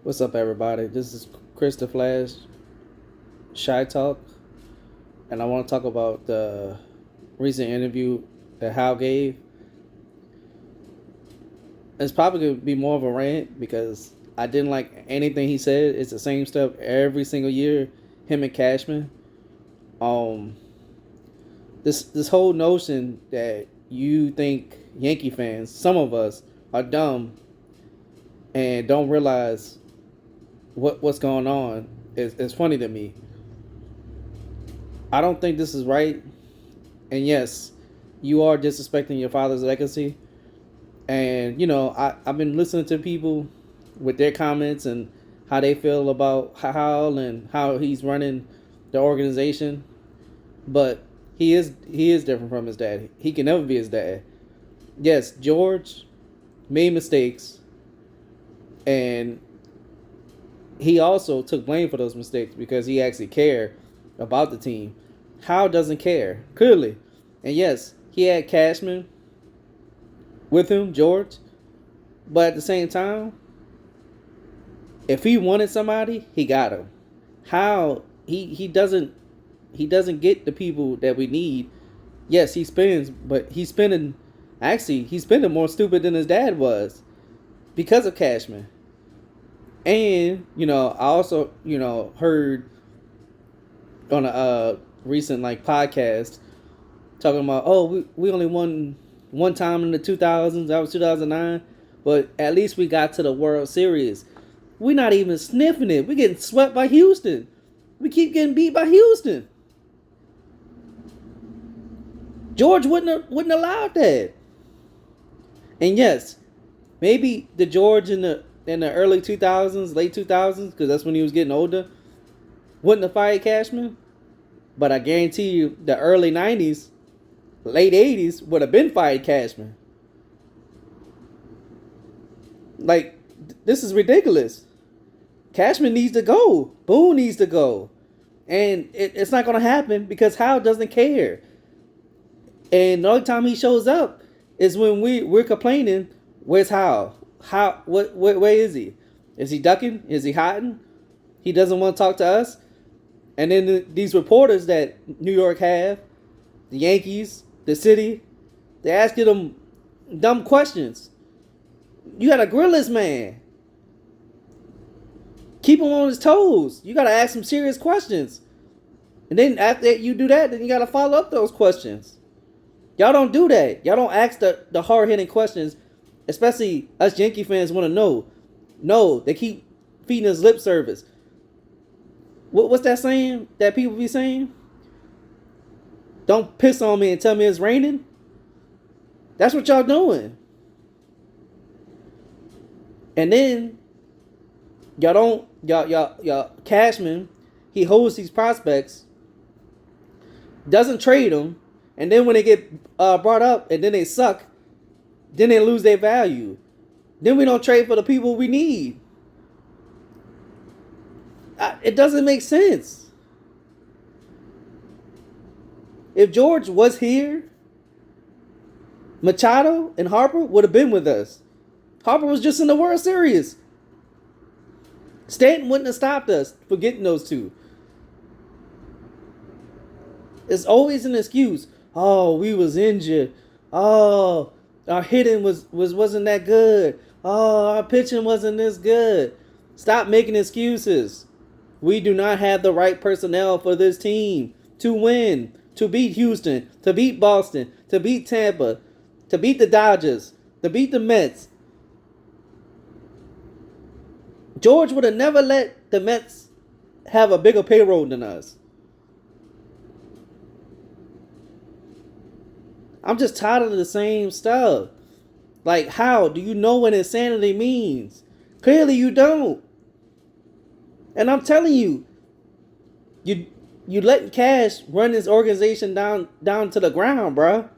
What's up, everybody? This is Chris the Flash, Shy Talk, and I want to talk about the recent interview that Hal gave. It's probably going to be more of a rant because I didn't like anything he said. It's the same stuff every single year, him and Cashman. Um, this whole notion that you think Yankee fans, some of us, are dumb and don't realize what's going on is funny to me. I don't think this is right. And yes, you are disrespecting your father's legacy. And, I've been listening to people with their comments and how they feel about Hal and how he's running the organization. But he is different from his dad. He can never be his dad. Yes, George made mistakes, and he also took blame for those mistakes because he actually cared about the team. Hal doesn't care, clearly. And yes, he had Cashman with him, George. But at the same time, if he wanted somebody, he got him. Hal, he doesn't get the people that we need. Yes, he spends, but he's spending more stupid than his dad was because of Cashman. And, I also, heard on a recent podcast talking about, we only won one time in the 2000s. That was 2009. But at least we got to the World Series. We're not even sniffing it. We're getting swept by Houston. We keep getting beat by Houston. George wouldn't allow that. And yes, maybe the George in the early 2000s, late 2000s, because that's when he was getting older, wouldn't have fired Cashman. But I guarantee you, the early 90s, late 80s would have been fired Cashman. Like, this is ridiculous. Cashman needs to go. Boone needs to go. And it's not going to happen because Hal doesn't care. And the only time he shows up is when we're complaining, where's Hal? Where is he? Is he ducking? Is he hiding? He doesn't want to talk to us. And then these reporters that New York have, the Yankees, the city, they're asking them dumb questions. You got to grill this man. Keep him on his toes. You got to ask him serious questions. And then after you do that, then you got to follow up those questions. Y'all don't do that. Y'all don't ask the hard-hitting questions, especially us Yankee fans want to know. No, they keep feeding us lip service. What's that saying that people be saying? Don't piss on me and tell me it's raining. That's what y'all doing. And then y'all Cashman, he holds these prospects, doesn't trade them, and then when they get brought up and then they suck, then they lose their value. Then we don't trade for the people we need. It doesn't make sense. If George was here, Machado and Harper would have been with us. Harper was just in the World Series. Stanton wouldn't have stopped us for getting those two. It's always an excuse. Oh, we was injured. Oh, our hitting wasn't that good. Oh, our pitching wasn't this good. Stop making excuses. We do not have the right personnel for this team to win, to beat Houston, to beat Boston, to beat Tampa, to beat the Dodgers, to beat the Mets. George would have never let the Mets have a bigger payroll than us. I'm just tired of the same stuff. Like, how do you know what insanity means? Clearly you don't. And I'm telling you, you letting Cash run this organization down to the ground, bro.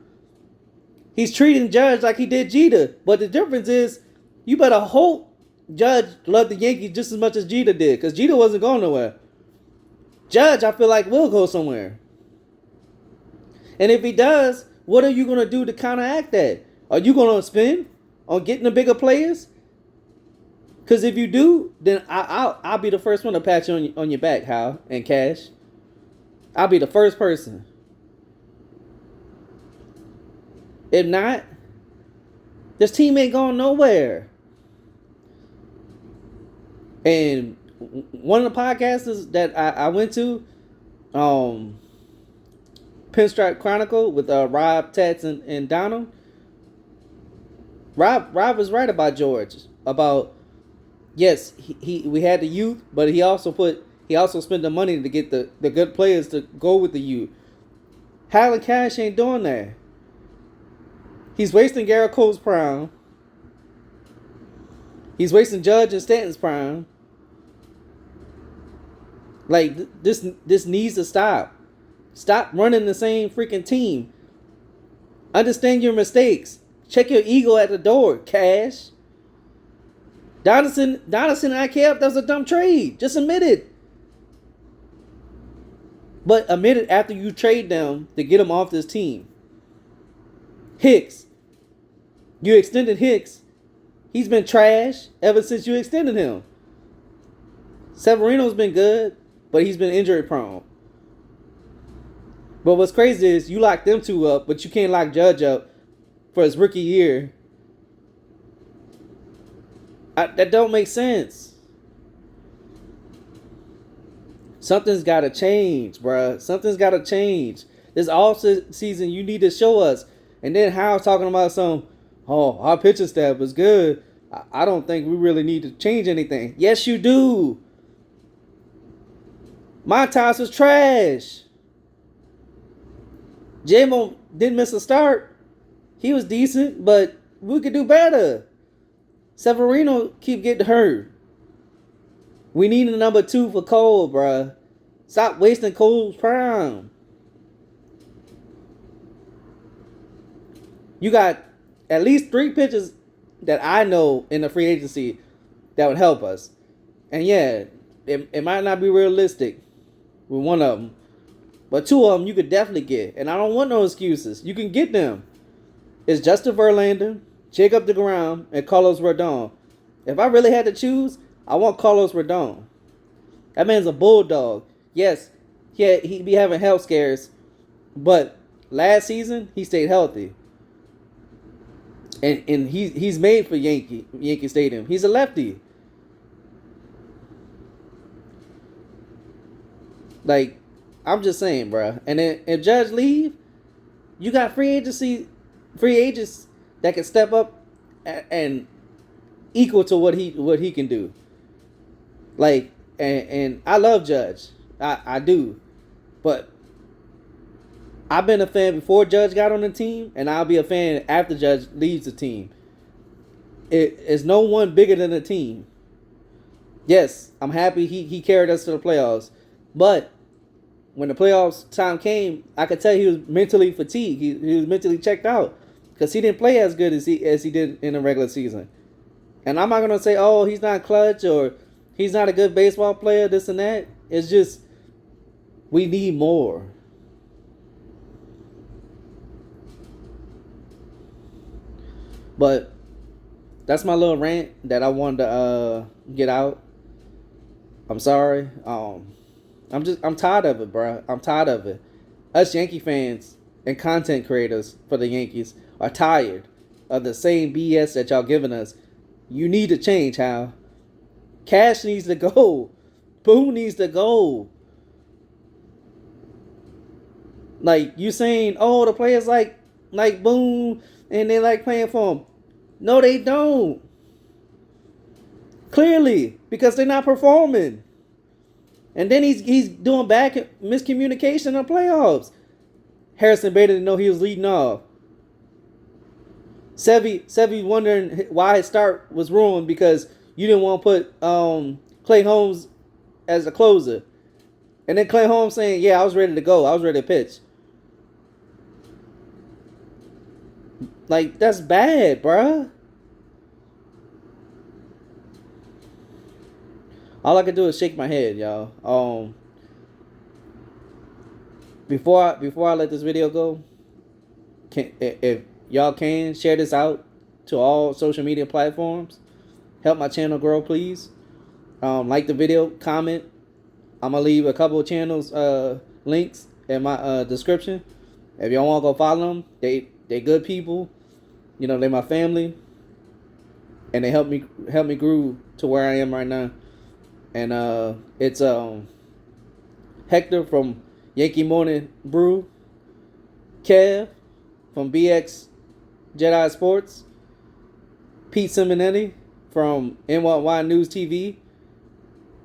He's treating Judge like he did Jeter. But the difference is, you better hope Judge loved the Yankees just as much as Jeter did. Because Jeter wasn't going nowhere. Judge, I feel like, will go somewhere. And if he does, what are you going to do to counteract that? Are you going to spend on getting the bigger players? Cause if you do, then I'll be the first one to pat you on your back, Hal and Cash. I'll be the first person. If not, this team ain't going nowhere. And one of the podcasters that I went to, Pinstripe Chronicle with Rob, Tats, and Donald. Rob was right about George. About yes, we had the youth, but he also spent the money to get the good players to go with the youth. Hal and Cash ain't doing that. He's wasting Garrett Cole's prime. He's wasting Judge and Stanton's prime. Like this needs to stop. Stop running the same freaking team. Understand your mistakes. Check your ego at the door, Cash. Donaldson and IKF, that was a dumb trade. Just admit it. But admit it after you trade them to get them off this team. Hicks. You extended Hicks. He's been trash ever since you extended him. Severino's been good, but he's been injury prone. But what's crazy is you lock them two up, but you can't lock Judge up for his rookie year. That don't make sense. Something's got to change, bruh. Something's got to change. This off season, you need to show us. And then How's talking about our pitching staff was good. I don't think we really need to change anything. Yes, you do. Montas was trash. J-Mo didn't miss a start. He was decent, but we could do better. Severino keep getting hurt. We need a number 2 for Cole, bruh. Stop wasting Cole's prime. You got at least 3 pitchers that I know in the free agency that would help us. And yeah, it might not be realistic with one of them. But 2 of them you could definitely get. And I don't want no excuses. You can get them. It's Justin Verlander, Jacob deGrom, and Carlos Rodon. If I really had to choose, I want Carlos Rodon. That man's a bulldog. Yes, he be having health scares. But last season, he stayed healthy. And he's made for Yankee Stadium. He's a lefty. Like, I'm just saying, bro. And then if Judge leave, you got free agents that can step up and equal to what he can do. Like, and I love Judge. I do. But I've been a fan before Judge got on the team, and I'll be a fan after Judge leaves the team. It's no one bigger than the team. Yes, I'm happy he carried us to the playoffs. But when the playoffs time came, I could tell he was mentally fatigued. He was mentally checked out because he didn't play as good as he did in the regular season. And I'm not going to say, oh, he's not clutch or he's not a good baseball player, this and that. It's just we need more. But that's my little rant that I wanted to get out. I'm sorry. I'm tired of it, bro. I'm tired of it. Us Yankee fans and content creators for the Yankees are tired of the same BS that y'all giving us. You need to change, Hal. Cash needs to go. Boone needs to go. Like, you saying, oh, the players like Boone and they like playing for him. No, they don't. Clearly, because they're not performing. And then he's doing back miscommunication in the playoffs. Harrison Bader didn't know he was leading off. Sevy wondering why his start was ruined because you didn't want to put Clay Holmes as a closer. And then Clay Holmes saying, yeah, I was ready to go. I was ready to pitch. Like, that's bad, bruh. All I can do is shake my head, y'all. Before I let this video go, if y'all can share this out to all social media platforms, help my channel grow, please. Like the video, comment. I'm gonna leave a couple of channels links in my description. If y'all want to go follow them, they good people. You know, they my family, and they help me grow to where I am right now. And it's Hector from Yankee Morning Brew, Kev from BX Jedi Sports, Pete Simonetti from NYY News TV,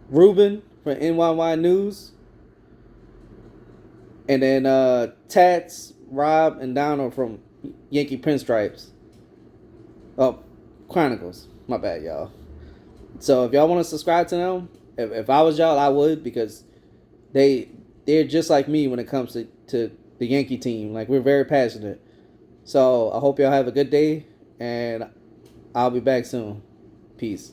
Ruben from NYY News, and then Tats, Rob, and Donald from Yankee Pinstripes. Oh, Chronicles. My bad, y'all. So if y'all want to subscribe to them, if I was y'all, I would, because they're just like me when it comes to the Yankee team. Like, we're very passionate. So I hope y'all have a good day, and I'll be back soon. Peace.